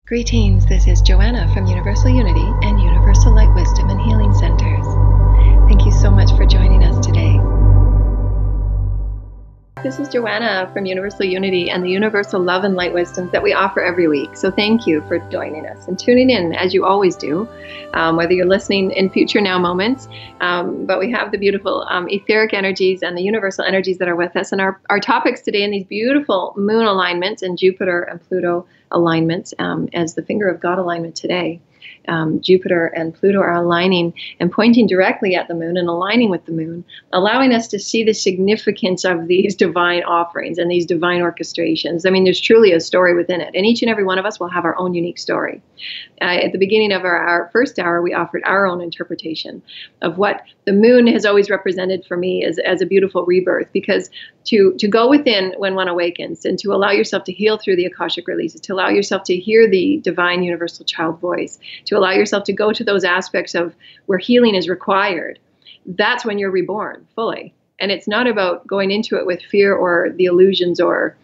Greetings, this is Joanna from Universal Unity and Universal Light Wisdom and Healing Centers. Thank you so much for joining us today. This is Joanna from Universal Unity and the Universal Love and Light Wisdoms that we offer every week. So thank you for joining us and tuning in as you always do, whether you're listening in future now moments. But we have the beautiful etheric energies and the universal energies that are with us. And our topics today in these beautiful moon alignments and Jupiter and Pluto alignments as the finger of God alignment today. Jupiter and Pluto are aligning and pointing directly at the moon and aligning with the moon, allowing us to see the significance of these divine offerings and these divine orchestrations. I mean, there's truly a story within it, and each and every one of us will have our own unique story. At the beginning of our first hour, we offered our own interpretation of what the moon has always represented for me as a beautiful rebirth, because to go within when one awakens and to allow yourself to heal through the Akashic releases, to allow yourself to hear the divine universal child voice, to allow yourself to go to those aspects of where healing is required, that's when you're reborn fully. And it's not about going into it with fear or the illusions or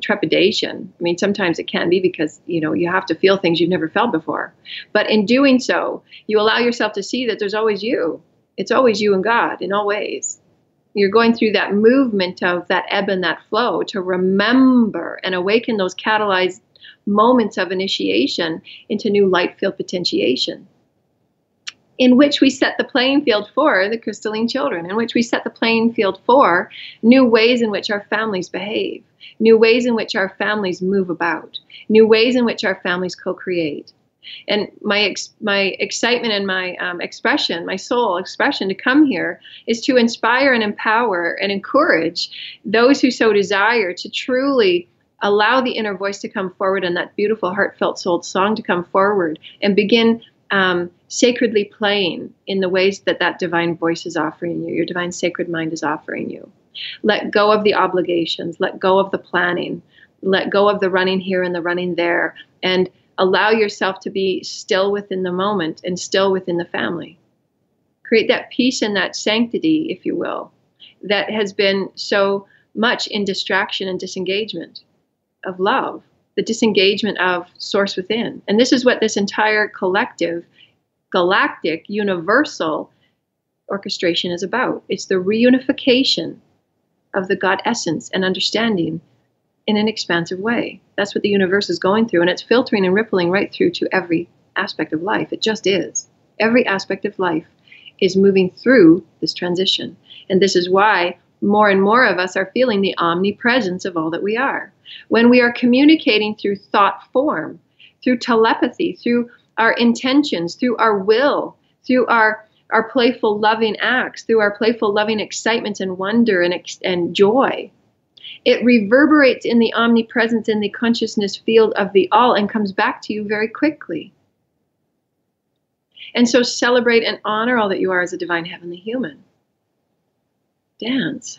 trepidation. I mean, sometimes it can be because, you have to feel things you've never felt before. But in doing so, you allow yourself to see that there's always you. It's always you and God in all ways. You're going through that movement of that ebb and that flow to remember and awaken those catalyzed moments of initiation into new light field potentiation, in which we set the playing field for the crystalline children, in which we set the playing field for new ways in which our families behave, new ways in which our families move about, new ways in which our families co-create. And my excitement and my expression, my soul expression to come here is to inspire and empower and encourage those who so desire to truly allow the inner voice to come forward and that beautiful heartfelt souled song to come forward and begin sacredly playing in the ways that divine voice is offering you, your divine sacred mind is offering you. Let go of the obligations, let go of the planning, let go of the running here and the running there, and allow yourself to be still within the moment and still within the family. Create that peace and that sanctity, if you will, that has been so much in distraction and disengagement of love, the disengagement of source within. And this is what this entire collective, galactic, universal orchestration is about. It's the reunification of the God essence and understanding in an expansive way. That's what the universe is going through, and it's filtering and rippling right through to every aspect of life. It just is. Every aspect of life is moving through this transition. And this is why more and more of us are feeling the omnipresence of all that we are. When we are communicating through thought form, through telepathy, through our intentions, through our will, through our playful loving acts, through our playful loving excitement and wonder and joy, it reverberates in the omnipresence in the consciousness field of the all and comes back to you very quickly. And so celebrate and honor all that you are as a divine heavenly human. Dance.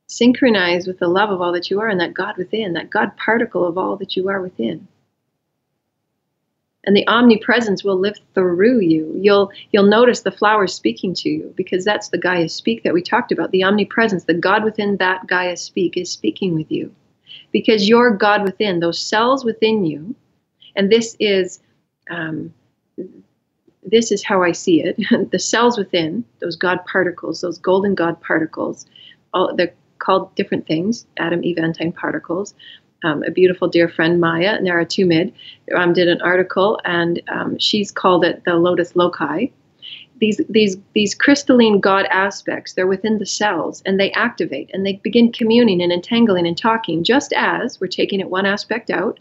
Synchronize with the love of all that you are and that God within, that God particle of all that you are within. And the omnipresence will live through you. You'll notice the flowers speaking to you, because that's the Gaia speak that we talked about. The omnipresence, the God within that Gaia speak is speaking with you. Because your God within, those cells within you, and this is how I see it. The cells within, those God particles, those golden God particles, they're called different things, Adam, Eve, Antine particles. A beautiful dear friend, Maya Nara Tumid, did an article, and she's called it the Lotus Loci. These crystalline God aspects, they're within the cells, and they activate, and they begin communing and entangling and talking, just as we're taking it one aspect out,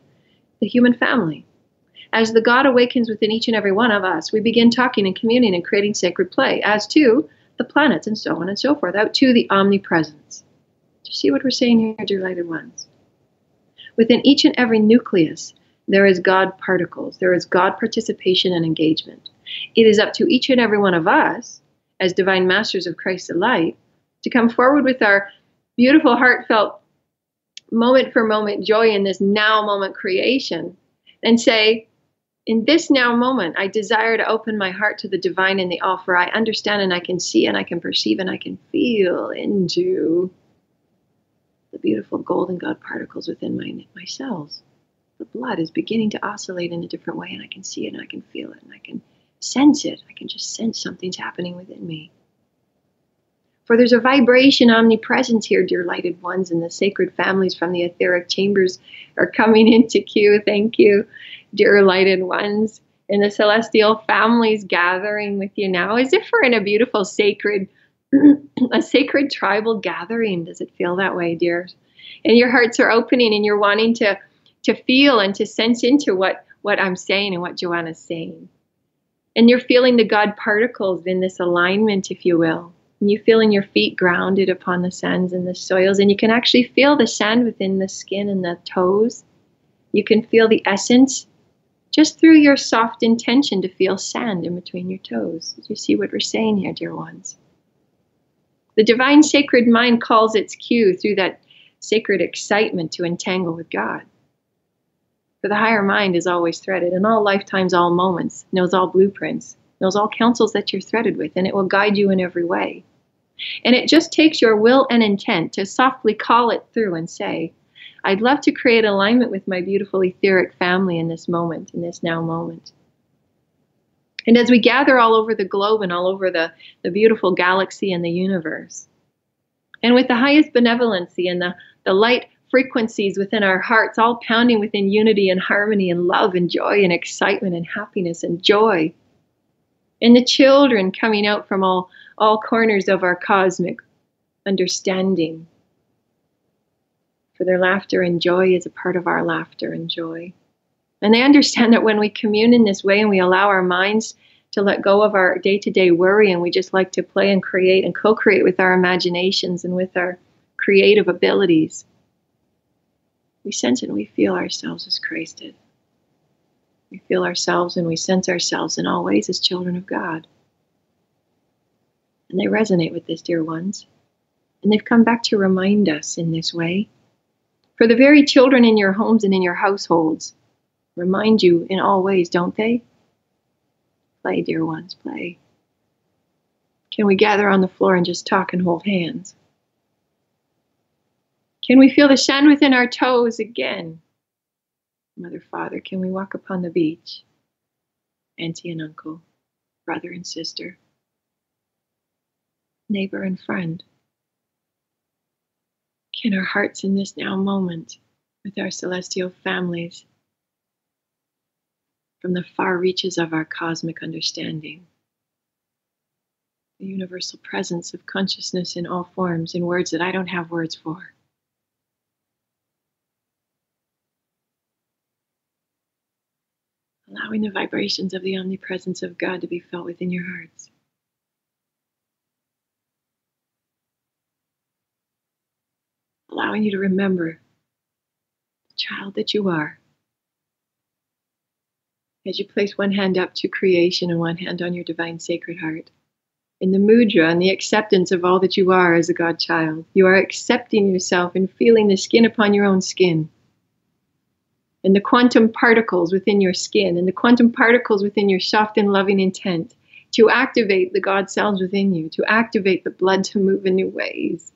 the human family. As the God awakens within each and every one of us, we begin talking and communing and creating sacred play, as to the planets and so on and so forth, out to the omnipresence. Do you see what we're saying here, dear lighted ones? Within each and every nucleus, there is God particles. There is God participation and engagement. It is up to each and every one of us, as divine masters of Christ the light, to come forward with our beautiful, heartfelt, moment-for-moment joy in this now moment creation and say, in this now moment, I desire to open my heart to the divine and the all, for I understand and I can see and I can perceive and I can feel into the beautiful golden God particles within my cells. The blood is beginning to oscillate in a different way, and I can see it, and I can feel it, and I can sense it. I can just sense something's happening within me. For there's a vibration, omnipresence here, dear lighted ones, and the sacred families from the etheric chambers are coming into queue. Thank you, dear lighted ones. And the celestial families gathering with you now, as if we're in a beautiful sacred, a sacred tribal gathering. Does it feel that way, dears? And your hearts are opening, and you're wanting to feel and to sense into what I'm saying and what Joanna's saying. And you're feeling the God particles in this alignment, if you will. And you feeling your feet grounded upon the sands and the soils, and you can actually feel the sand within the skin and the toes. You can feel the essence just through your soft intention to feel sand in between your toes. Did you see what we're saying here, dear ones? The divine sacred mind calls its cue through that sacred excitement to entangle with God. For the higher mind is always threaded, in all lifetimes, all moments, knows all blueprints, knows all counsels that you're threaded with, and it will guide you in every way. And it just takes your will and intent to softly call it through and say, I'd love to create alignment with my beautiful etheric family in this moment, in this now moment. And as we gather all over the globe and all over the beautiful galaxy and the universe, and with the highest benevolency and the light frequencies within our hearts, all pounding within unity and harmony and love and joy and excitement and happiness and joy, and the children coming out from all corners of our cosmic understanding. For their laughter and joy is a part of our laughter and joy. And they understand that when we commune in this way and we allow our minds to let go of our day-to-day worry, and we just like to play and create and co-create with our imaginations and with our creative abilities, we sense and we feel ourselves as Christ did. We feel ourselves and we sense ourselves in all ways as children of God. And they resonate with this, dear ones. And they've come back to remind us in this way. For the very children in your homes and in your households remind you in all ways, don't they? Play, dear ones, play. Can we gather on the floor and just talk and hold hands? Can we feel the sand within our toes again? Mother, Father, can we walk upon the beach? Auntie and uncle, brother and sister, neighbor and friend. Can our hearts in this now moment with our celestial families from the far reaches of our cosmic understanding, the universal presence of consciousness in all forms, in words that I don't have words for, allowing the vibrations of the omnipresence of God to be felt within your hearts. Allowing you to remember the child that you are. As you place one hand up to creation and one hand on your divine sacred heart. In the mudra and the acceptance of all that you are as a God child. You are accepting yourself and feeling the skin upon your own skin. And the quantum particles within your skin, and the quantum particles within your soft and loving intent to activate the God cells within you, to activate the blood to move in new ways.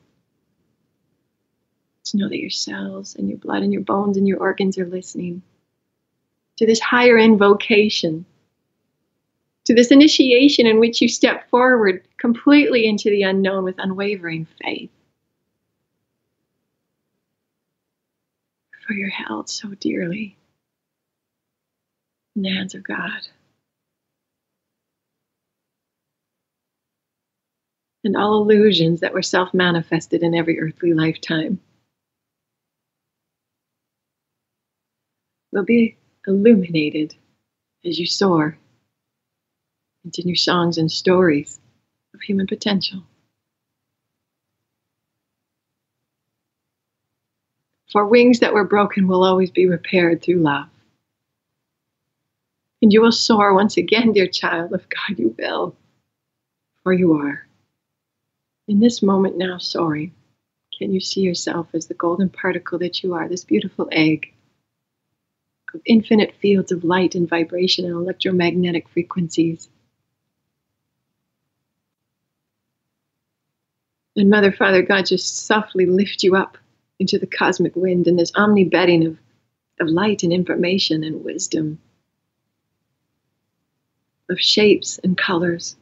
To know that your cells and your blood and your bones and your organs are listening to this higher invocation, to this initiation in which you step forward completely into the unknown with unwavering faith. For you're held so dearly in the hands of God. And all illusions that were self-manifested in every earthly lifetime will be illuminated as you soar into new songs and stories of human potential. For wings that were broken will always be repaired through love. And you will soar once again, dear child of God, you will. For you are. In this moment now soaring, can you see yourself as the golden particle that you are, this beautiful egg of infinite fields of light and vibration and electromagnetic frequencies? And Mother, Father, God just softly lift you up into the cosmic wind in this omni-bedding of of light and information and wisdom, of shapes and colors,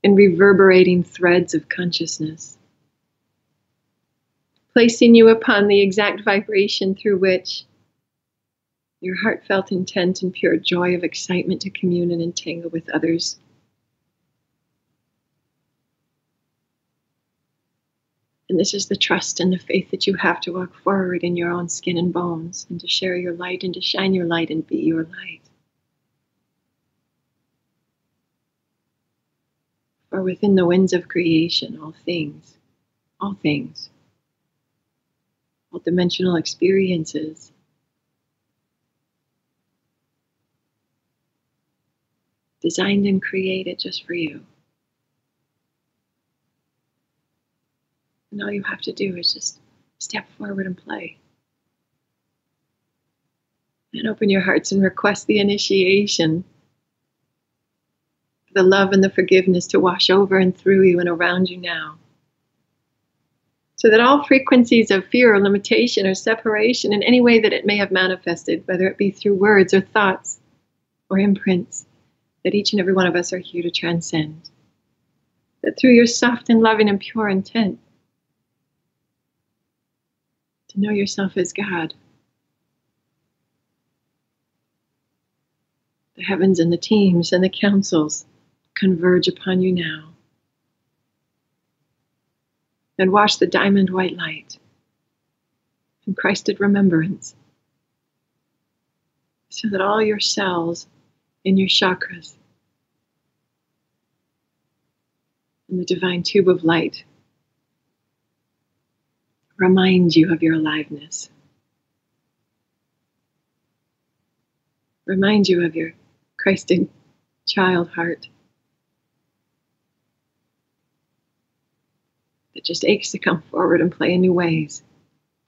and reverberating threads of consciousness, placing you upon the exact vibration through which your heartfelt intent and pure joy of excitement to commune and entangle with others and this is the trust and the faith that you have to walk forward in your own skin and bones and to share your light and to shine your light and be your light. For within the winds of creation, all things, all dimensional experiences, designed and created just for you. And all you have to do is just step forward and play. And open your hearts and request the initiation, the love and the forgiveness to wash over and through you and around you now. So that all frequencies of fear or limitation or separation in any way that it may have manifested, whether it be through words or thoughts or imprints, that each and every one of us are here to transcend. That through your soft and loving and pure intent, to know yourself as God, the heavens and the teams and the councils converge upon you now. And wash the diamond white light in Christed remembrance, so that all your cells in your chakras and the divine tube of light remind you of your aliveness. Remind you of your Christed child heart that just aches to come forward and play in new ways.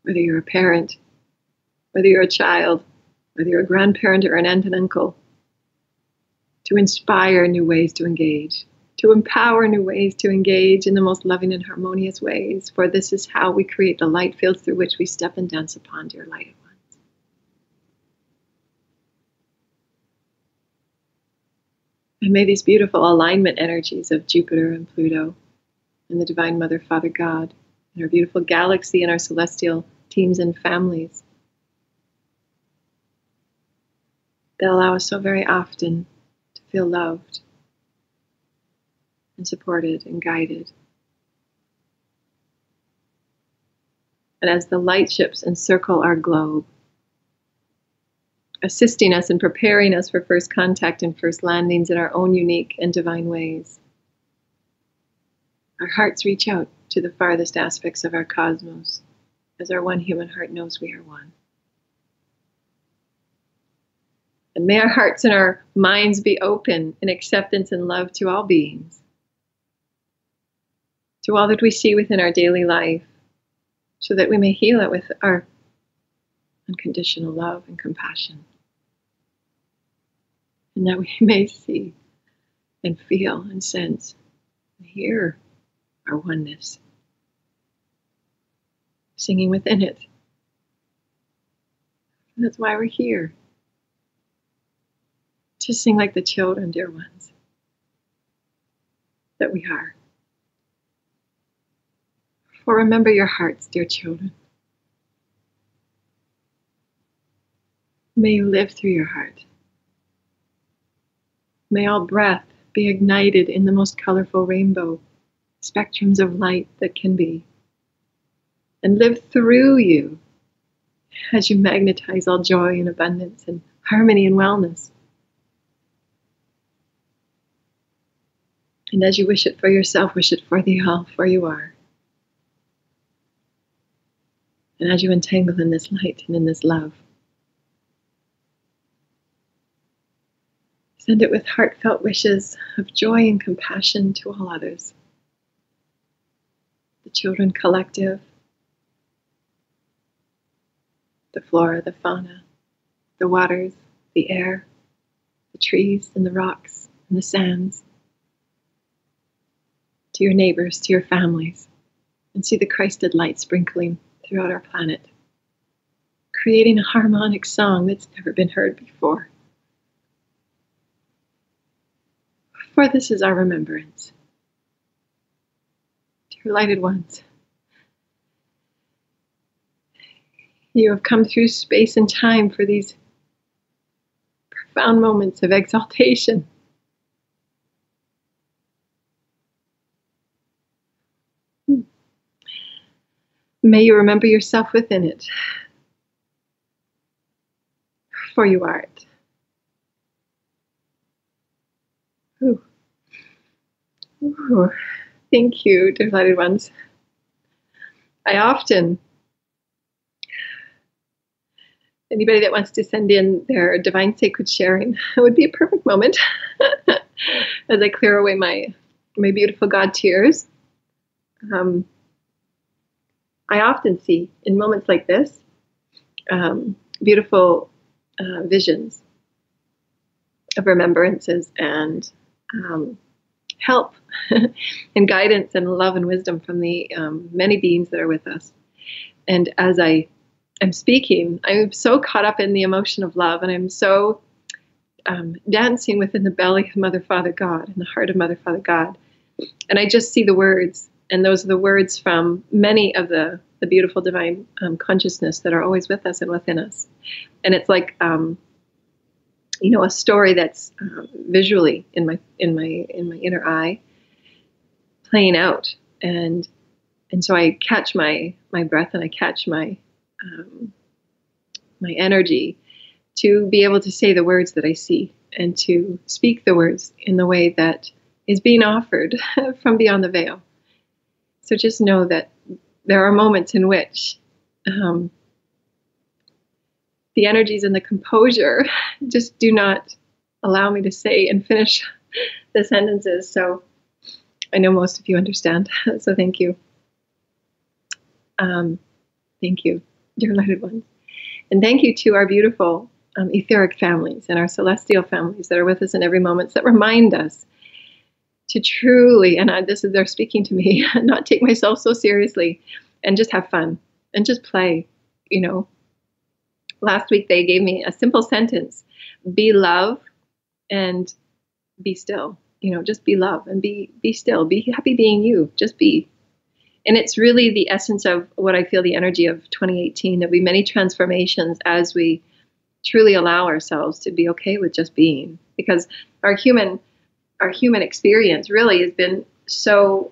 Whether you're a parent, whether you're a child, whether you're a grandparent or an aunt and uncle, to inspire new ways to engage, to empower new ways to engage in the most loving and harmonious ways, for this is how we create the light fields through which we step and dance upon, dear lighted ones. And may these beautiful alignment energies of Jupiter and Pluto and the Divine Mother, Father God, and our beautiful galaxy and our celestial teams and families that allow us so very often to feel loved and supported and guided. And as the light ships encircle our globe, assisting us and preparing us for first contact and first landings in our own unique and divine ways, our hearts reach out to the farthest aspects of our cosmos, as our one human heart knows we are one. And may our hearts and our minds be open in acceptance and love to all beings, to all that we see within our daily life, so that we may heal it with our unconditional love and compassion. And that we may see and feel and sense and hear our oneness, singing within it. And that's why we're here, to sing like the children, dear ones, that we are. For remember your hearts, dear children. May you live through your heart. May all breath be ignited in the most colorful rainbow spectrums of light that can be, and live through you as you magnetize all joy and abundance and harmony and wellness. And as you wish it for yourself, wish it for the all, for you are. And as you entangle in this light and in this love, send it with heartfelt wishes of joy and compassion to all others. The children collective, the flora, the fauna, the waters, the air, the trees and the rocks and the sands, to your neighbors, to your families, and see the Christed light sprinkling throughout our planet, creating a harmonic song that's never been heard before. For this is our remembrance. Dear lighted ones, you have come through space and time for these profound moments of exaltation. May you remember yourself within it, for you are it. Ooh. Ooh. Thank you, dear lighted ones. Anybody that wants to send in their divine sacred sharing, it would be a perfect moment as I clear away my beautiful God tears. I often see in moments like this beautiful visions of remembrances and help and guidance and love and wisdom from the many beings that are with us. And as I am speaking, I'm so caught up in the emotion of love, and I'm so dancing within the belly of Mother, Father, God, in the heart of Mother, Father, God. And I just see the words, and those are the words from many of the beautiful divine consciousness that are always with us and within us. And it's like a story that's visually in my inner eye playing out, and so I catch my breath, and I catch my energy to be able to say the words that I see and to speak the words in the way that is being offered from beyond the veil. So just know that there are moments in which the energies and the composure just do not allow me to say and finish the sentences. So I know most of you understand. So thank you. Thank you, dear lighted ones. And thank you to our beautiful etheric families and our celestial families that are with us in every moment, that remind us to truly, and they're speaking to me, not take myself so seriously and just have fun and just play. Last week they gave me a simple sentence: be love and be still. Just be love and be still. Be happy being you. Just be. And it's really the essence of what I feel the energy of 2018. There'll be many transformations as we truly allow ourselves to be okay with just being, because our human experience really has been so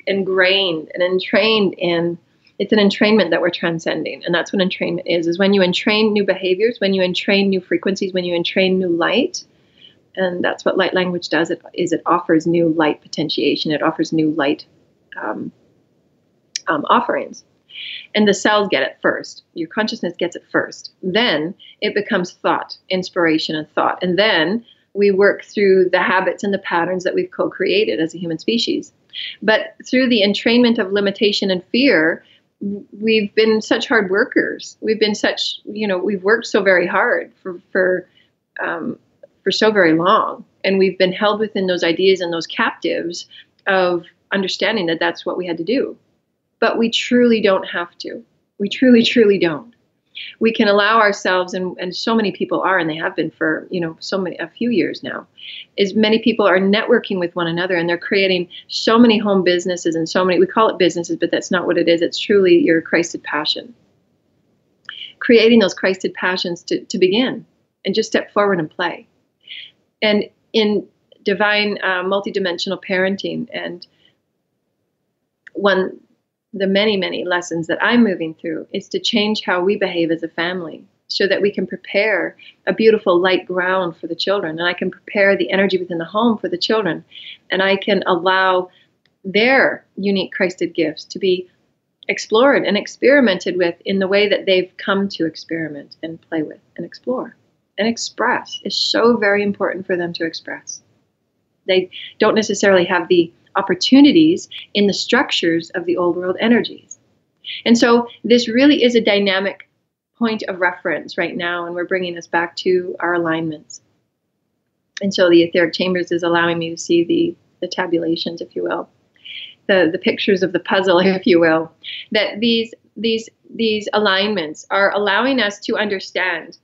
ingrained and entrained in. It's an entrainment that we're transcending, and that's what entrainment is when you entrain new behaviors, when you entrain new frequencies, when you entrain new light. And that's what light language does. It offers new light potentiation. It offers new light offerings. And the cells get it first. Your consciousness gets it first. Then it becomes thought, inspiration and thought. And then we work through the habits and the patterns that we've co-created as a human species. But through the entrainment of limitation and fear, we've been such hard workers. We've been such, we've worked so very hard for so very long. And we've been held within those ideas and those captives of understanding that that's what we had to do. But we truly don't have to. We truly, truly don't. We can allow ourselves, and so many people are, and they have been for, a few years now, is many people are networking with one another, and they're creating so many home businesses and so many, we call it businesses, but that's not what it is. It's truly your Christed passion. Creating those Christed passions to begin and just step forward and play. And in divine multidimensional parenting, and the many, many lessons that I'm moving through is to change how we behave as a family so that we can prepare a beautiful light ground for the children. And I can prepare the energy within the home for the children. And I can allow their unique Christed gifts to be explored and experimented with in the way that they've come to experiment and play with and explore and express. It's so very important for them to express. They don't necessarily have the opportunities in the structures of the old world energies. And so this really is a dynamic point of reference right now, and we're bringing us back to our alignments. And so the etheric chambers is allowing me to see the tabulations, if you will, the pictures of the puzzle, if you will, that these these alignments are allowing us to understand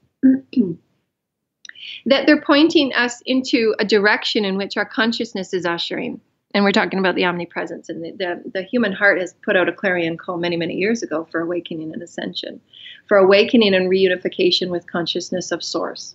that they're pointing us into a direction in which our consciousness is ushering. And we're talking about the omnipresence. And the human heart has put out a clarion call many, many years ago for awakening and ascension, for awakening and reunification with consciousness of Source,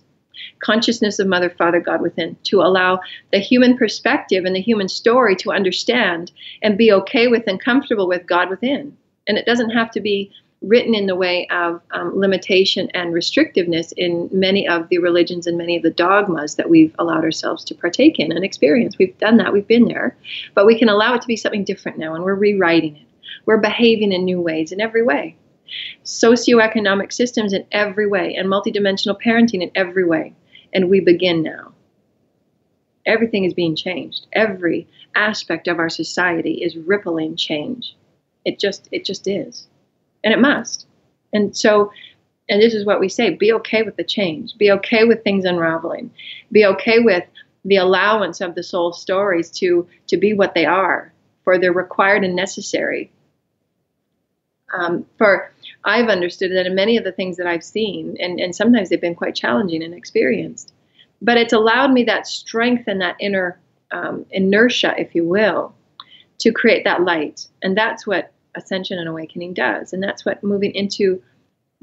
consciousness of Mother, Father, God within, to allow the human perspective and the human story to understand and be okay with and comfortable with God within. And it doesn't have to be written in the way of limitation and restrictiveness in many of the religions and many of the dogmas that we've allowed ourselves to partake in and experience. We've done that, we've been there, but we can allow it to be something different now, and we're rewriting it. We're behaving in new ways in every way. Socioeconomic systems in every way, and multidimensional parenting in every way. And we begin now. Everything is being changed. Every aspect of our society is rippling change. It just is. And it must. And this is what we say, be okay with the change. Be okay with things unraveling. Be okay with the allowance of the soul stories to be what they are, for they're required and necessary. For I've understood that in many of the things that I've seen, and sometimes they've been quite challenging and experienced, but it's allowed me that strength and that inner inertia, if you will, to create that light. And that's what ascension and awakening does. And that's what moving into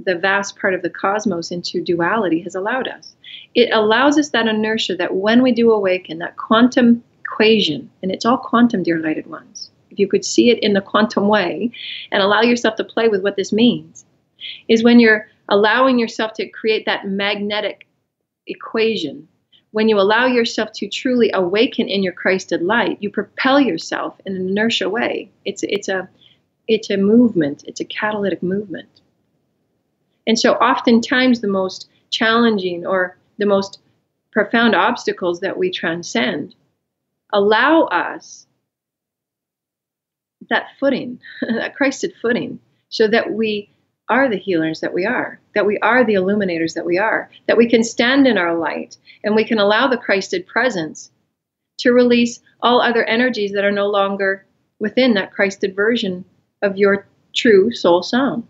the vast part of the cosmos, into duality, has allowed us. It allows us that inertia that when we do awaken, that quantum equation, and it's all quantum, dear lighted ones. If you could see it in the quantum way and allow yourself to play with what this means, is when you're allowing yourself to create that magnetic equation. When you allow yourself to truly awaken in your Christed light, you propel yourself in an inertia way. It's a movement. It's a catalytic movement. And so oftentimes the most challenging or the most profound obstacles that we transcend allow us that footing, that Christed footing, so that we are the healers that we are the illuminators that we are, that we can stand in our light, and we can allow the Christed presence to release all other energies that are no longer within that Christed version of your true soul song.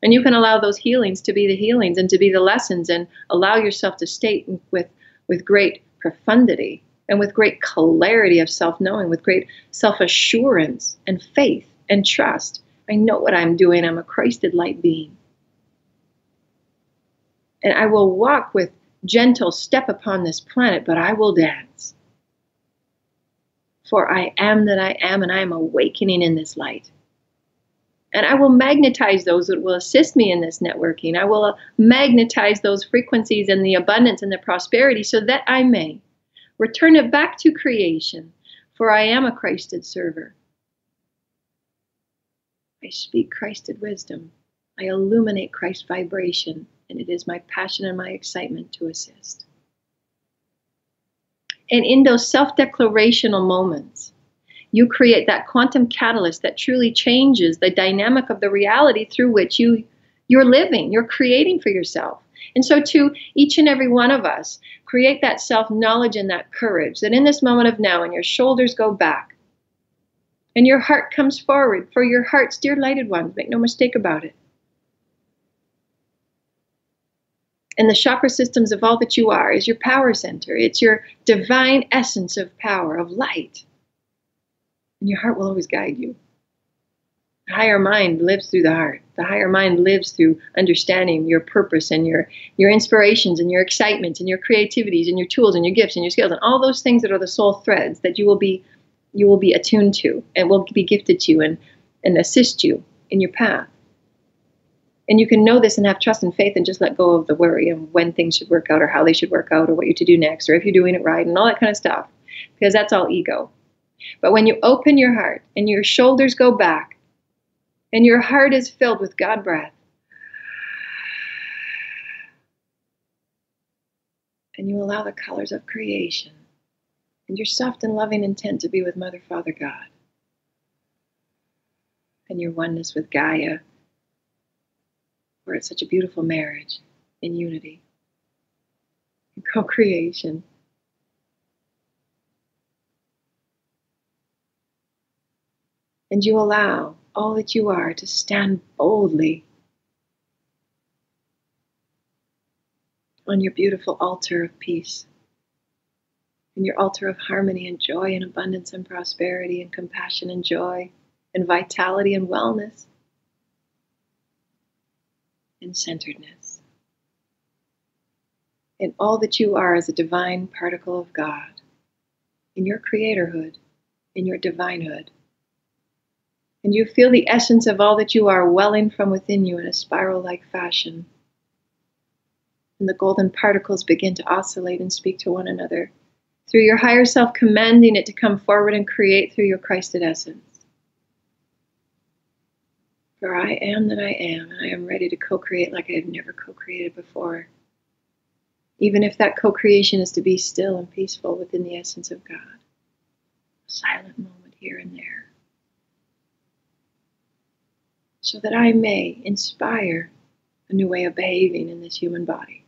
And you can allow those healings to be the healings and to be the lessons, and allow yourself to state with great profundity and with great clarity of self-knowing, with great self-assurance and faith and trust. I know what I'm doing. I'm a Christed light being. And I will walk with gentle step upon this planet, but I will dance. For I am that I am, and I am awakening in this light. And I will magnetize those that will assist me in this networking. I will magnetize those frequencies and the abundance and the prosperity, so that I may return it back to creation. For I am a Christed server. I speak Christed wisdom. I illuminate Christ vibration, and it is my passion and my excitement to assist. And in those self-declarational moments, you create that quantum catalyst that truly changes the dynamic of the reality through which you're living, you're creating for yourself. And so to each and every one of us, create that self-knowledge and that courage, that in this moment of now, and your shoulders go back, and your heart comes forward, for your heart's dear lighted ones, make no mistake about it. And the chakra systems of all that you are is your power center. It's your divine essence of power, of light. And your heart will always guide you. The higher mind lives through the heart. The higher mind lives through understanding your purpose and your inspirations and your excitement and your creativities and your tools and your gifts and your skills and all those things that are the soul threads that you will be attuned to and will be gifted to you and assist you in your path. And you can know this and have trust and faith and just let go of the worry of when things should work out or how they should work out or what you're to do next or if you're doing it right and all that kind of stuff, because that's all ego. But when you open your heart and your shoulders go back and your heart is filled with God breath, and you allow the colors of creation and your soft and loving intent to be with Mother, Father, God, and your oneness with Gaia, where it's such a beautiful marriage in unity and co-creation. And you allow all that you are to stand boldly on your beautiful altar of peace, and your altar of harmony and joy and abundance and prosperity and compassion and joy and vitality and wellness and centeredness. In all that you are as a divine particle of God, in your creatorhood, in your divinehood. And you feel the essence of all that you are welling from within you in a spiral-like fashion. And the golden particles begin to oscillate and speak to one another, through your higher self commanding it to come forward and create through your Christed essence. For I am that I am, and I am ready to co-create like I have never co-created before. Even if that co-creation is to be still and peaceful within the essence of God. A silent moment here and there. So that I may inspire a new way of behaving in this human body.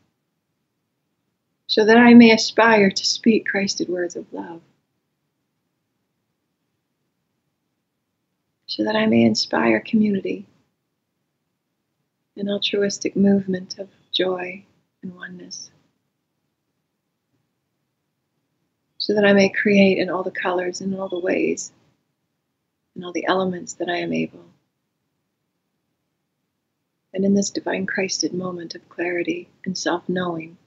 So that I may aspire to speak Christed words of love. So that I may inspire community, an altruistic movement of joy and oneness. So that I may create in all the colors and all the ways and all the elements that I am able. And in this divine Christed moment of clarity and self-knowing,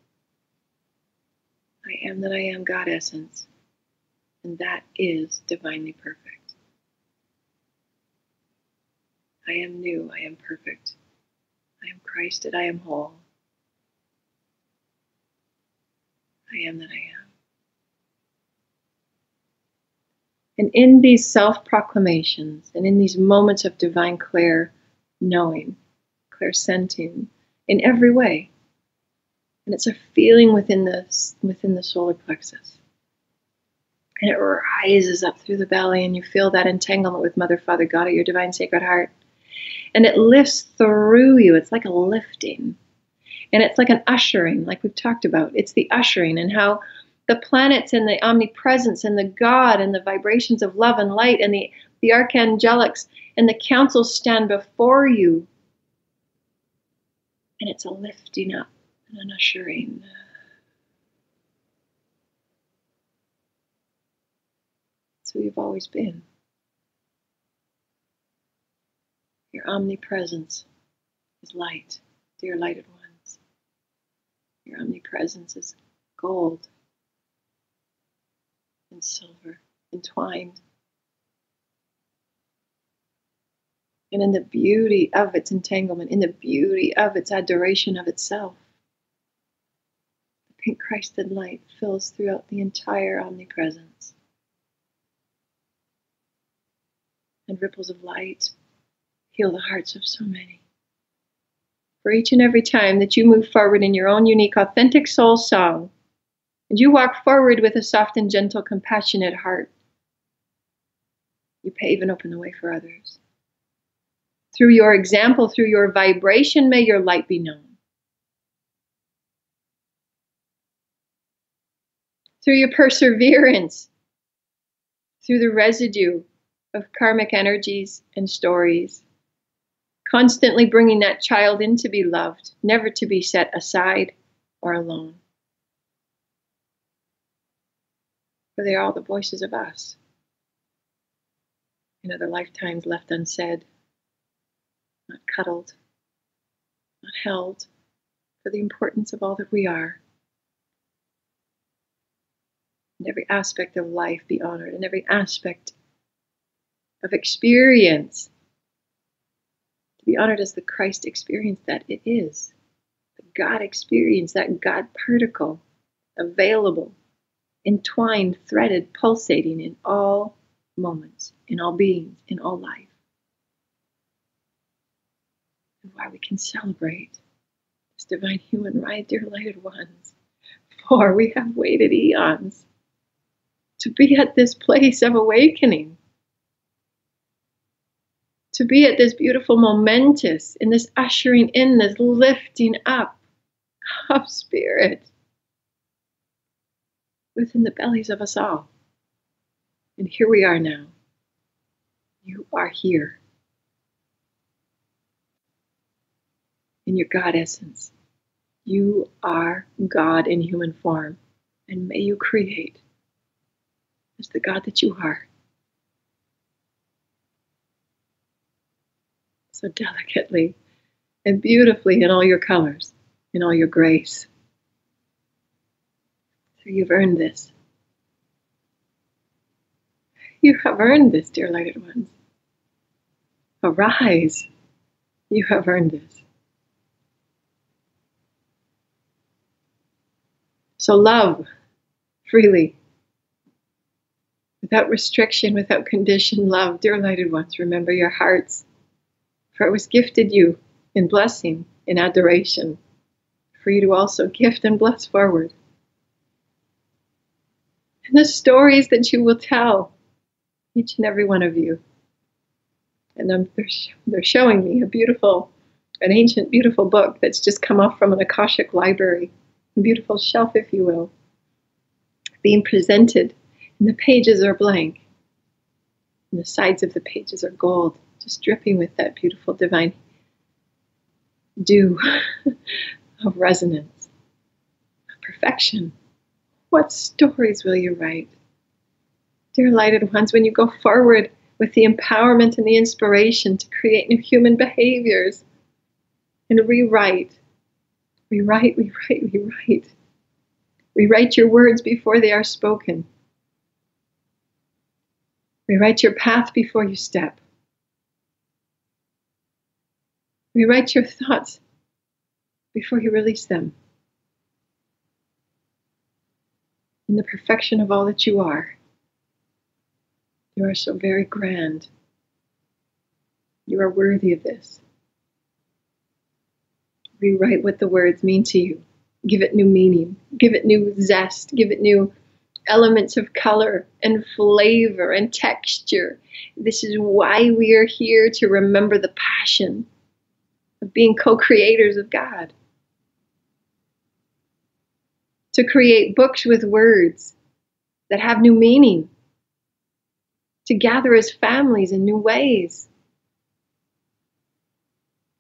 I am that I am God essence, and that is divinely perfect. I am new, I am perfect. I am Christed, I am whole. I am that I am. And in these self-proclamations, and in these moments of divine clear knowing, clear scenting, in every way, and it's a feeling within the solar plexus. And it rises up through the belly, and you feel that entanglement with Mother, Father, God at your divine sacred heart. And it lifts through you. It's like a lifting. And it's like an ushering, like we've talked about. It's the ushering, and how the planets and the omnipresence and the God and the vibrations of love and light and the archangelics and the councils stand before you. And it's a lifting up and an ushering. It's who you've always been. Your omnipresence is light, dear lighted ones. Your omnipresence is gold and silver entwined. And in the beauty of its entanglement, in the beauty of its adoration of itself, the pink Christed light fills throughout the entire omnipresence. And ripples of light heal the hearts of so many. For each and every time that you move forward in your own unique, authentic soul song, and you walk forward with a soft and gentle, compassionate heart, you pave and open the way for others. Through your example, through your vibration, may your light be known. Through your perseverance, through the residue of karmic energies and stories, constantly bringing that child in to be loved, never to be set aside or alone. For they are all the voices of us, in other lifetimes left unsaid, not cuddled, not held, for the importance of all that we are. And every aspect of life be honored, and every aspect of experience to be honored as the Christ experience that it is. The God experience, that God particle, available, entwined, threaded, pulsating in all moments, in all beings, in all life. And why we can celebrate this divine human ride, dear lighted ones. For we have waited eons to be at this place of awakening. To be at this beautiful momentous, in this ushering in, this lifting up of spirit within the bellies of us all. And here we are now. You are here. in your God essence. You are God in human form, and may you create as the God that you are. So delicately and beautifully in all your colors, in all your grace. So you've earned this. You have earned this, dear lighted ones. Arise. You have earned this. So love freely, without restriction, without condition. Love, dear lighted ones, remember your hearts, for it was gifted you in blessing, in adoration, for you to also gift and bless forward. And the stories that you will tell, each and every one of you. And they're showing me an ancient, beautiful book that's just come off from an Akashic library, a beautiful shelf, if you will, being presented, and the pages are blank, and the sides of the pages are gold, just dripping with that beautiful divine dew of resonance, of perfection. What stories will you write? Dear lighted ones, when you go forward with the empowerment and the inspiration to create new human behaviors and rewrite. Rewrite your words before they are spoken. Rewrite your path before you step. Rewrite your thoughts before you release them. In the perfection of all that you are so very grand. You are worthy of this. Rewrite what the words mean to you. Give it new meaning. Give it new zest. Give it new elements of color and flavor and texture. This is why we are here, to remember the passion of being co-creators of God. To create books with words that have new meaning. To gather as families in new ways.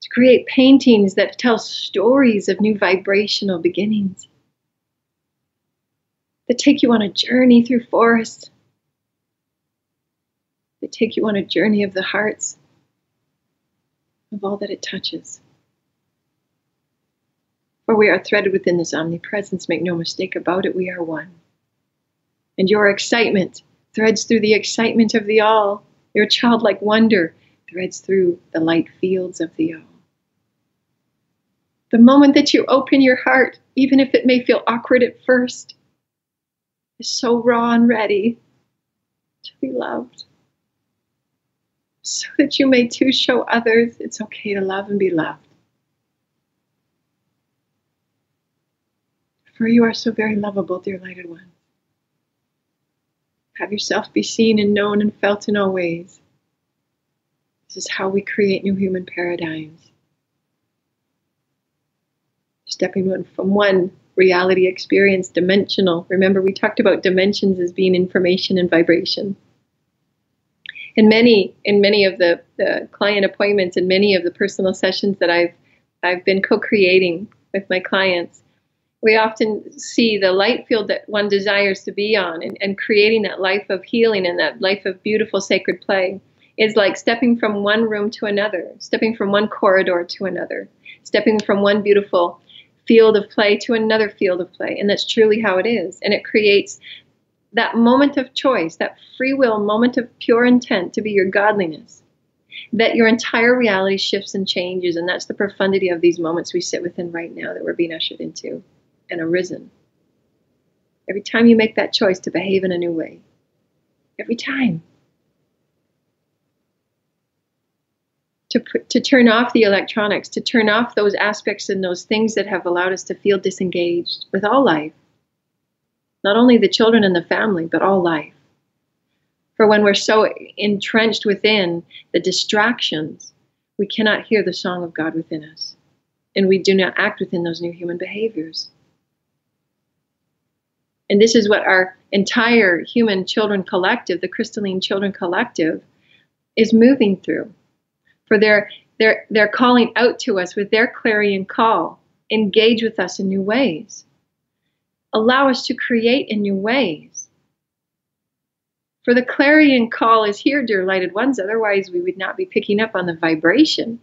To create paintings that tell stories of new vibrational beginnings. That take you on a journey through forests. That take you on a journey of the hearts, of all that it touches. For we are threaded within this omnipresence, make no mistake about it, we are one. And your excitement threads through the excitement of the all. Your childlike wonder threads through the light fields of the all. The moment that you open your heart, even if it may feel awkward at first, is so raw and ready to be loved. So that you may too show others it's okay to love and be loved. For you are so very lovable, dear lighted one. Have yourself be seen and known and felt in all ways. This is how we create new human paradigms. Stepping from one reality experience, dimensional. Remember, we talked about dimensions as being information and vibration. In many of the client appointments and many of the personal sessions that I've been co-creating with my clients, we often see the light field that one desires to be on, and creating that life of healing and that life of beautiful sacred play is like stepping from one room to another, stepping from one corridor to another, stepping from one beautiful field of play to another field of play. And that's truly how it is. And it creates that moment of choice, that free will moment of pure intent to be your godliness, that your entire reality shifts and changes. And that's the profundity of these moments we sit within right now that we're being ushered into and arisen. Every time you make that choice to behave in a new way, every time, to turn off the electronics, to turn off those aspects and those things that have allowed us to feel disengaged with all life, not only the children and the family, but all life. For when we're so entrenched within the distractions, we cannot hear the song of God within us, and we do not act within those new human behaviors. And this is what our entire human children collective, the crystalline children collective, is moving through. For there They're calling out to us with their clarion call. Engage with us in new ways. Allow us to create in new ways. For the clarion call is here, dear lighted ones. Otherwise, we would not be picking up on the vibration.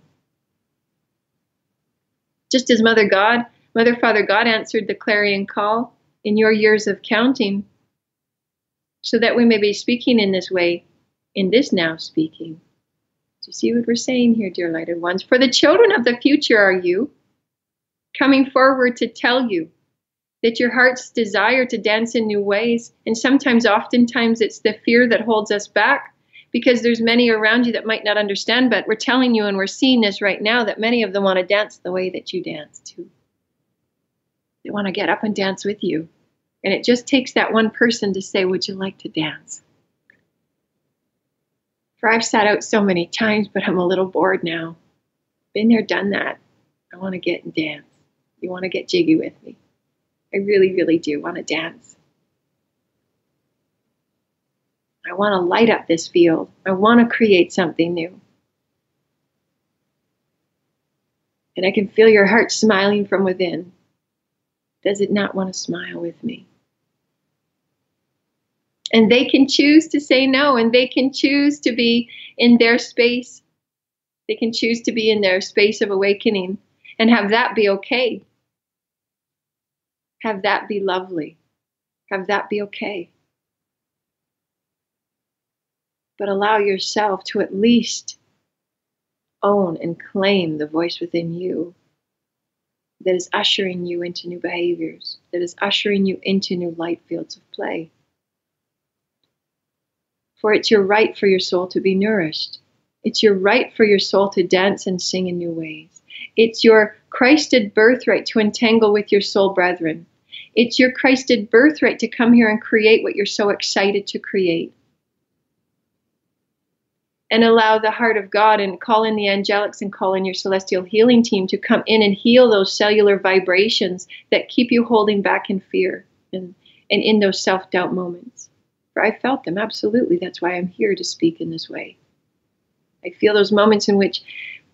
Just as Mother Father God answered the clarion call in your years of counting, so that we may be speaking in this way, in this now speaking. Do you see what we're saying here, dear lighted ones? For the children of the future are you, coming forward to tell you that your heart's desire to dance in new ways, and oftentimes it's the fear that holds us back, because there's many around you that might not understand, but we're telling you, and we're seeing this right now, that many of them want to dance the way that you dance too. They want to get up and dance with you. And it just takes that one person to say, would you like to dance? For I've sat out so many times, but I'm a little bored now. Been there, done that. I want to get and dance. You want to get jiggy with me? I really, really do want to dance. I want to light up this field. I want to create something new. And I can feel your heart smiling from within. Does it not want to smile with me? And they can choose to say no, and they can choose to be in their space. They can choose to be in their space of awakening and have that be okay. Have that be lovely. Have that be okay. But allow yourself to at least own and claim the voice within you that is ushering you into new behaviors, that is ushering you into new light fields of play. For it's your right for your soul to be nourished. It's your right for your soul to dance and sing in new ways. It's your Christed birthright to entangle with your soul brethren. It's your Christed birthright to come here and create what you're so excited to create. And allow the heart of God, and call in the angelics and call in your celestial healing team to come in and heal those cellular vibrations that keep you holding back in fear and in those self-doubt moments. For I felt them, absolutely. That's why I'm here to speak in this way. I feel those moments in which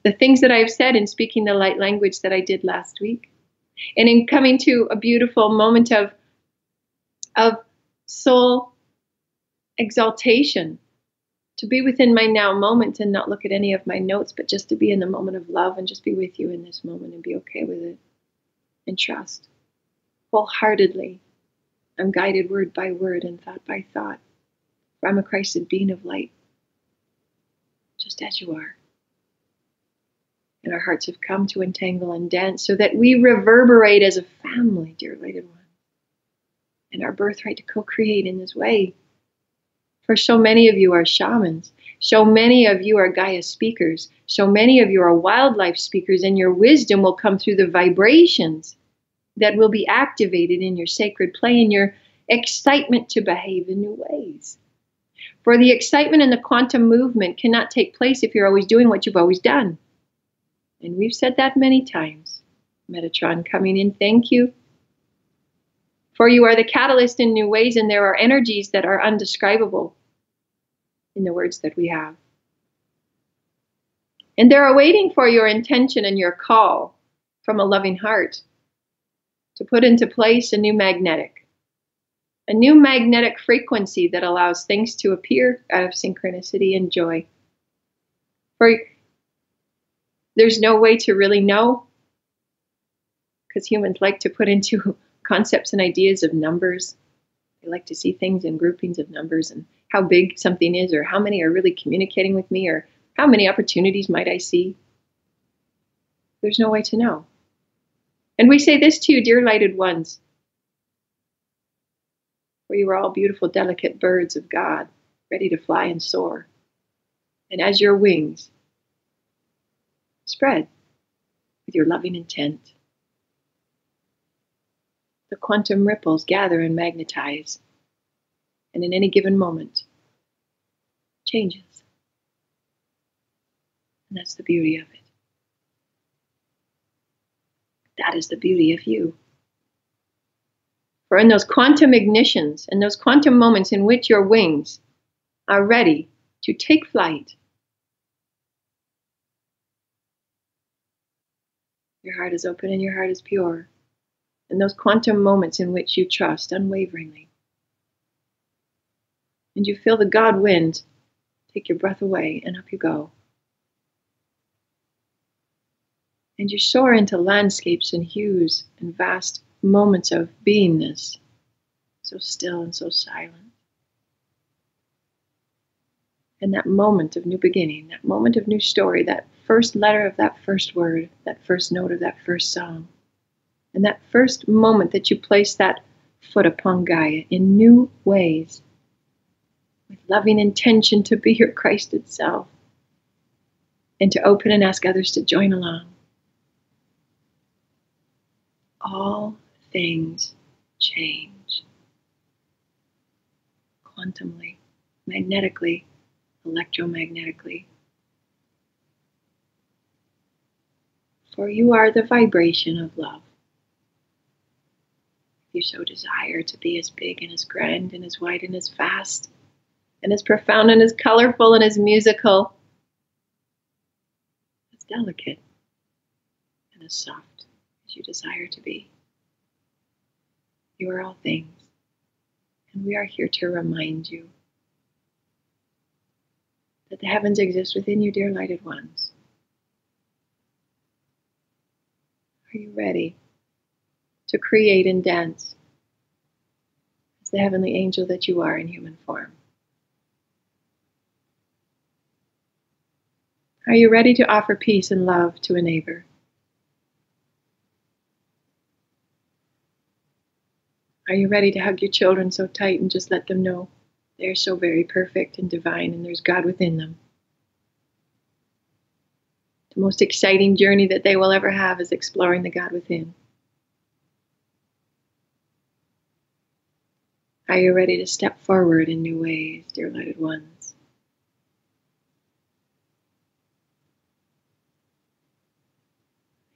the things that I've said in speaking the light language that I did last week, and in coming to a beautiful moment of soul exaltation, to be within my now moment and not look at any of my notes, but just to be in the moment of love and just be with you in this moment and be okay with it and trust wholeheartedly. I'm guided word by word and thought by thought. For I'm a Christed being of light, just as you are. And our hearts have come to entangle and dance so that we reverberate as a family, dear lighted one. And our birthright to co-create in this way. For so many of you are shamans. So many of you are Gaia speakers. So many of you are wildlife speakers, and your wisdom will come through the vibrations that will be activated in your sacred play and your excitement to behave in new ways. For the excitement and the quantum movement cannot take place if you're always doing what you've always done. And we've said that many times. Metatron coming in, thank you. For you are the catalyst in new ways, and there are energies that are undescribable in the words that we have. And they're awaiting for your intention and your call from a loving heart to put into place a new magnetic frequency that allows things to appear out of synchronicity and joy. For there's no way to really know, because humans like to put into concepts and ideas of numbers. They like to see things in groupings of numbers and how big something is, or how many are really communicating with me, or how many opportunities might I see. There's no way to know. And we say this to you, dear lighted ones, for you are all beautiful, delicate birds of God, ready to fly and soar. And as your wings spread with your loving intent, the quantum ripples gather and magnetize, and in any given moment, changes. And that's the beauty of it. That is the beauty of you. For in those quantum ignitions, and those quantum moments in which your wings are ready to take flight, Your heart is open and your heart is pure. And those quantum moments in which you trust unwaveringly. And you feel the God wind take your breath away, and up you go. And you soar into landscapes and hues and vast moments of beingness, so still and so silent. And that moment of new beginning, that moment of new story, that first letter of that first word, that first note of that first song, and that first moment that you place that foot upon Gaia in new ways, with loving intention to be your Christ itself, and to open and ask others to join along. All things change. Quantumly, magnetically, electromagnetically. For you are the vibration of love. If you so desire to be as big and as grand and as wide and as vast and as profound and as colorful and as musical, as delicate and as soft as you desire to be. You are all things, and we are here to remind you that the heavens exist within you, dear lighted ones. Are you ready to create and dance as the heavenly angel that you are in human form? Are you ready to offer peace and love to a neighbor? Are you ready to hug your children so tight and just let them know they're so very perfect and divine and there's God within them? The most exciting journey that they will ever have is exploring the God within. Are you ready to step forward in new ways, dear lighted ones?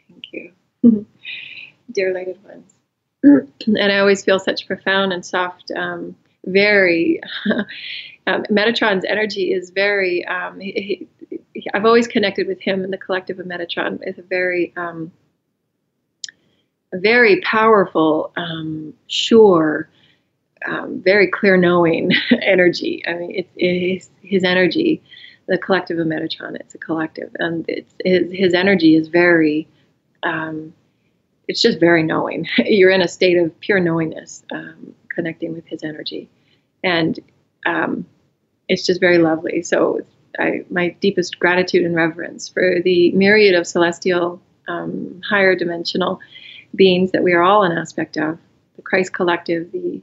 Thank you. Dear lighted ones. And I always feel such profound and soft, very, Metatron's energy is very, I've always connected with him and the collective of Metatron with a very powerful, sure, very clear knowing energy. I mean, it's his energy, the collective of Metatron, it's a collective, and his energy is very, it's just very knowing. You're in a state of pure knowingness, connecting with his energy. And it's just very lovely. So my deepest gratitude and reverence for the myriad of celestial, higher dimensional beings that we are all an aspect of. The Christ Collective, the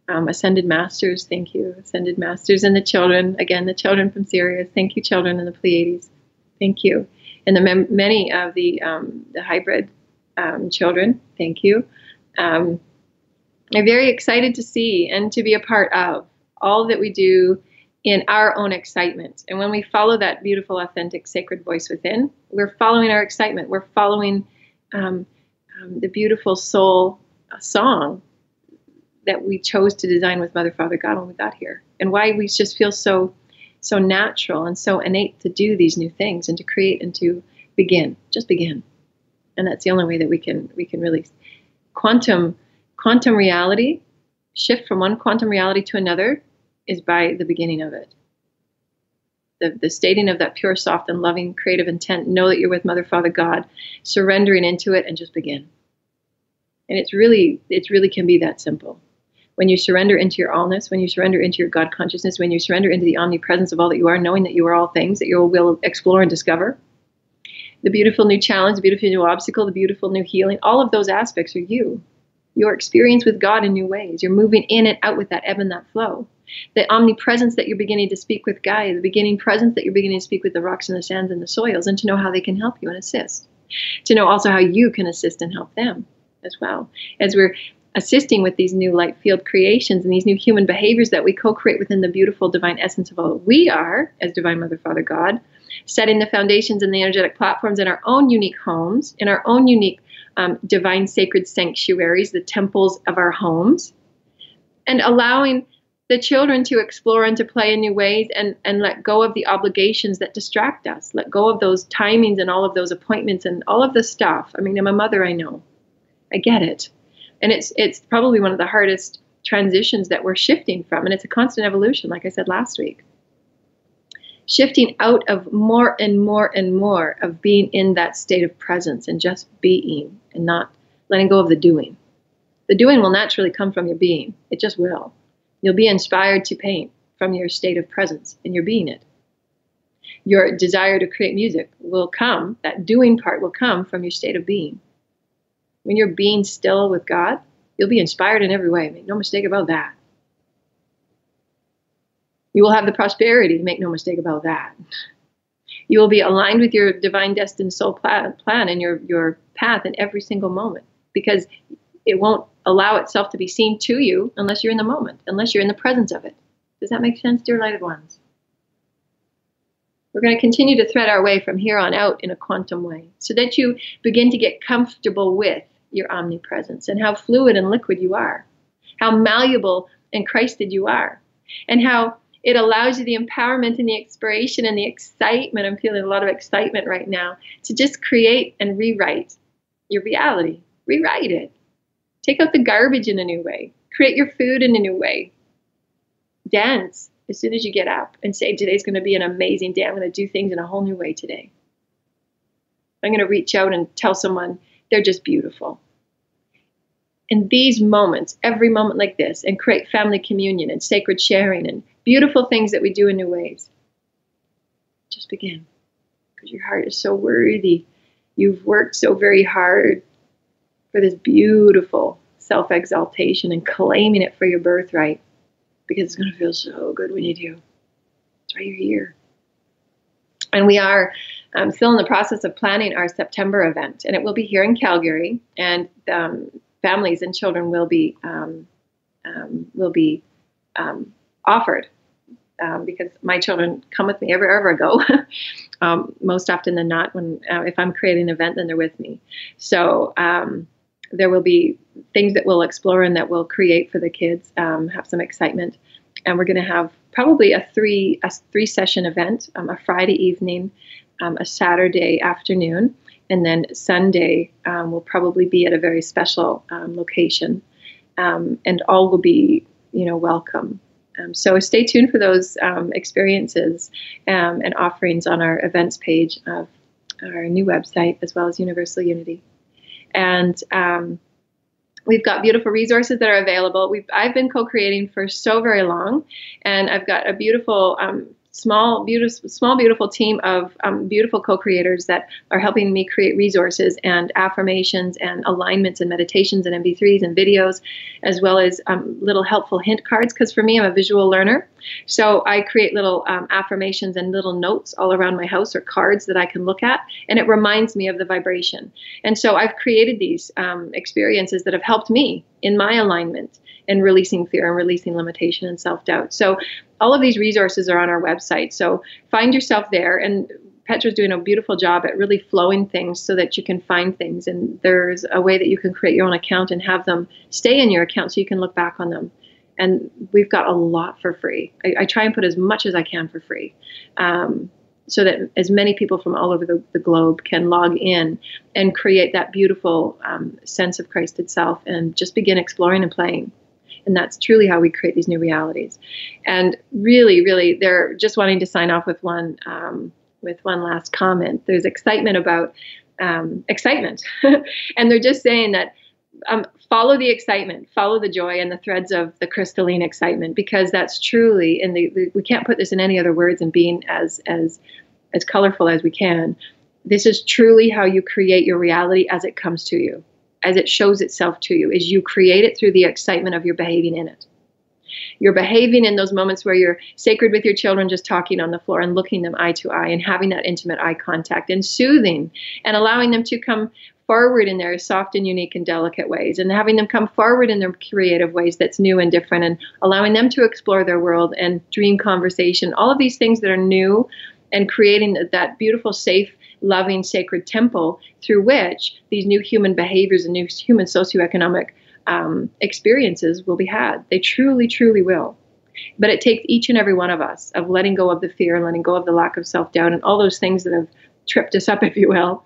Ascended Masters, thank you. Ascended Masters, and the children, again, the children from Sirius. Thank you, children, and the Pleiades. Thank you. And the many of the hybrid children, thank you. I'm very excited to see and to be a part of all that we do in our own excitement. And when we follow that beautiful, authentic, sacred voice within, we're following our excitement. We're following the beautiful soul song that we chose to design with Mother, Father, God when we got here. And why we just feel so natural and so innate to do these new things and to create and to begin. Just begin. And that's the only way that we can really quantum reality, shift from one quantum reality to another, is by the beginning of it. The stating of that pure, soft, and loving creative intent, know that you're with Mother, Father, God, surrendering into it, and just begin. And it really can be that simple. When you surrender into your allness, when you surrender into your God consciousness, when you surrender into the omnipresence of all that you are, knowing that you are all things, that you will explore and discover, the beautiful new challenge, the beautiful new obstacle, the beautiful new healing, all of those aspects are you. Your experience with God in new ways. You're moving in and out with that ebb and that flow. The omnipresence that you're beginning to speak with Gaia, the beginning presence that you're beginning to speak with the rocks and the sands and the soils, and to know how they can help you and assist. To know also how you can assist and help them as well. As we're assisting with these new light field creations and these new human behaviors that we co-create within the beautiful divine essence of all that we are as Divine Mother, Father, God, setting the foundations and the energetic platforms in our own unique homes, in our own unique divine sacred sanctuaries, the temples of our homes, and allowing the children to explore and to play in new ways, and let go of the obligations that distract us, let go of those timings and all of those appointments and all of the stuff. I mean, I'm a mother, I know. I get it. And it's probably one of the hardest transitions that we're shifting from. And it's a constant evolution, like I said last week. Shifting out of more and more and more of being in that state of presence and just being and not letting go of the doing. The doing will naturally come from your being. It just will. You'll be inspired to paint from your state of presence and your being it. Your desire to create music will come, that doing part will come from your state of being. When you're being still with God, you'll be inspired in every way. Make no mistake about that. You will have the prosperity, make no mistake about that. You will be aligned with your divine destined soul plan and your path in every single moment, because it won't allow itself to be seen to you unless you're in the moment, unless you're in the presence of it. Does that make sense, dear lighted ones? We're going to continue to thread our way from here on out in a quantum way so that you begin to get comfortable with your omnipresence and how fluid and liquid you are, how malleable and Christed you are, and how it allows you the empowerment and the inspiration and the excitement. I'm feeling a lot of excitement right now to just create and rewrite your reality. Rewrite it. Take out the garbage in a new way. Create your food in a new way. Dance as soon as you get up and say, today's going to be an amazing day. I'm going to do things in a whole new way today. I'm going to reach out and tell someone they're just beautiful. In these moments, every moment like this, and create family communion and sacred sharing and beautiful things that we do in new ways. Just begin, because your heart is so worthy. You've worked so very hard for this beautiful self-exaltation and claiming it for your birthright, because it's going to feel so good when you do. That's why you're here. And we are still in the process of planning our September event, and it will be here in Calgary, and families and children will be offered, because my children come with me wherever I go. Most often than not, when if I'm creating an event, then they're with me. So there will be things that we'll explore and that we'll create for the kids, have some excitement. And we're going to have probably a three session event, a Friday evening, a Saturday afternoon, and then Sunday will probably be at a very special location. And all will be, welcome. So stay tuned for those experiences and offerings on our events page of our new website, as well as Universal Unity. And we've got beautiful resources that are available. I've been co-creating for so very long, and I've got a beautiful small beautiful team of beautiful co-creators that are helping me create resources and affirmations and alignments and meditations and MP3s and videos, as well as little helpful hint cards, because for me, I'm a visual learner. So I create little affirmations and little notes all around my house, or cards that I can look at, and it reminds me of the vibration. And so I've created these experiences that have helped me in my alignment and releasing fear and releasing limitation and self-doubt. So all of these resources are on our website. So find yourself there. And Petra's doing a beautiful job at really flowing things so that you can find things. And there's a way that you can create your own account and have them stay in your account so you can look back on them. And we've got a lot for free. I try and put as much as I can for free, so that as many people from all over the globe can log in and create that beautiful sense of Christ itself and just begin exploring and playing. And that's truly how we create these new realities. And really, really, they're just wanting to sign off with one last comment. There's excitement about excitement. And they're just saying that follow the excitement, follow the joy and the threads of the crystalline excitement, because that's truly, and we can't put this in any other words, and being as colorful as we can. This is truly how you create your reality as it comes to you, as it shows itself to you, is you create it through the excitement of your behaving in it. You're behaving in those moments where you're sacred with your children, just talking on the floor and looking them eye to eye and having that intimate eye contact and soothing and allowing them to come forward in their soft and unique and delicate ways, and having them come forward in their creative ways that's new and different, and allowing them to explore their world and dream conversation, all of these things that are new, and creating that beautiful, safe, loving, sacred temple through which these new human behaviors and new human socioeconomic experiences will be had. They truly, truly will. But it takes each and every one of us of letting go of the fear, letting go of the lack of self-doubt, and all those things that have tripped us up, if you will,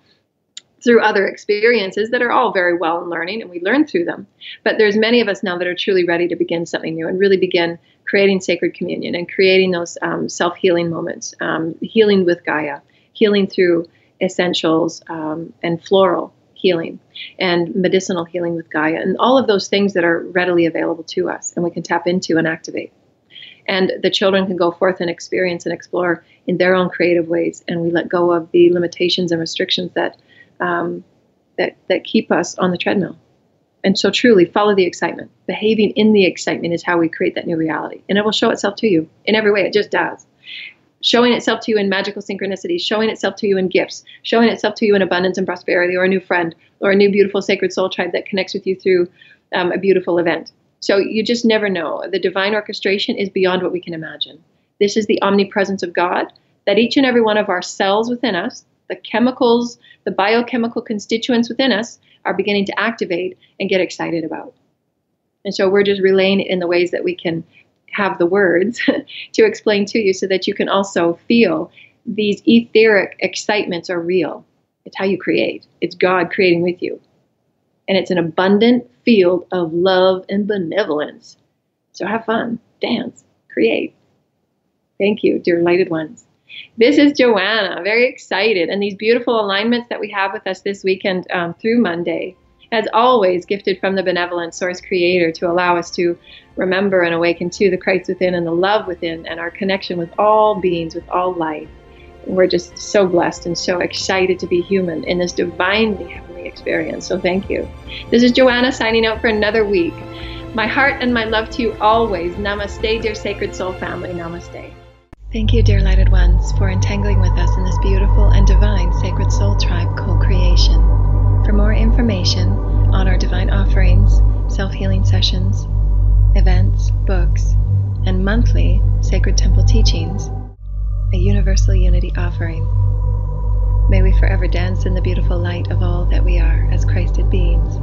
through other experiences that are all very well in learning, and we learn through them. But there's many of us now that are truly ready to begin something new and really begin creating sacred communion and creating those self-healing moments, healing with Gaia, healing through essentials and floral healing and medicinal healing with Gaia, and all of those things that are readily available to us and we can tap into and activate. And the children can go forth and experience and explore in their own creative ways, and we let go of the limitations and restrictions that keep us on the treadmill. And so truly follow the excitement. Behaving in the excitement is how we create that new reality. And it will show itself to you in every way. It just does. Showing itself to you in magical synchronicities, showing itself to you in gifts, showing itself to you in abundance and prosperity, or a new friend, or a new beautiful sacred soul tribe that connects with you through a beautiful event. So you just never know. The divine orchestration is beyond what we can imagine. This is the omnipresence of God that each and every one of our cells within us, the chemicals, the biochemical constituents within us, are beginning to activate and get excited about. And so we're just relaying it in the ways that we can have the words to explain to you, so that you can also feel these etheric excitements are real. It's how you create. It's God creating with you. And it's an abundant field of love and benevolence. So have fun, dance, create. Thank you, dear lighted ones. This is Joanna, very excited. And these beautiful alignments that we have with us this weekend through Monday, as always, gifted from the benevolent source creator to allow us to remember and awaken to the Christ within and the love within and our connection with all beings, with all life. And we're just so blessed and so excited to be human in this divinely heavenly experience. So thank you. This is Joanna signing out for another week. My heart and my love to you always. Namaste, dear sacred soul family. Namaste. Thank you, dear lighted ones, for entangling with us in this beautiful and divine sacred soul tribe co-creation. For more information on our divine offerings, self-healing sessions, events, books, and monthly sacred temple teachings, a universal unity offering, may we forever dance in the beautiful light of all that we are as Christed beings.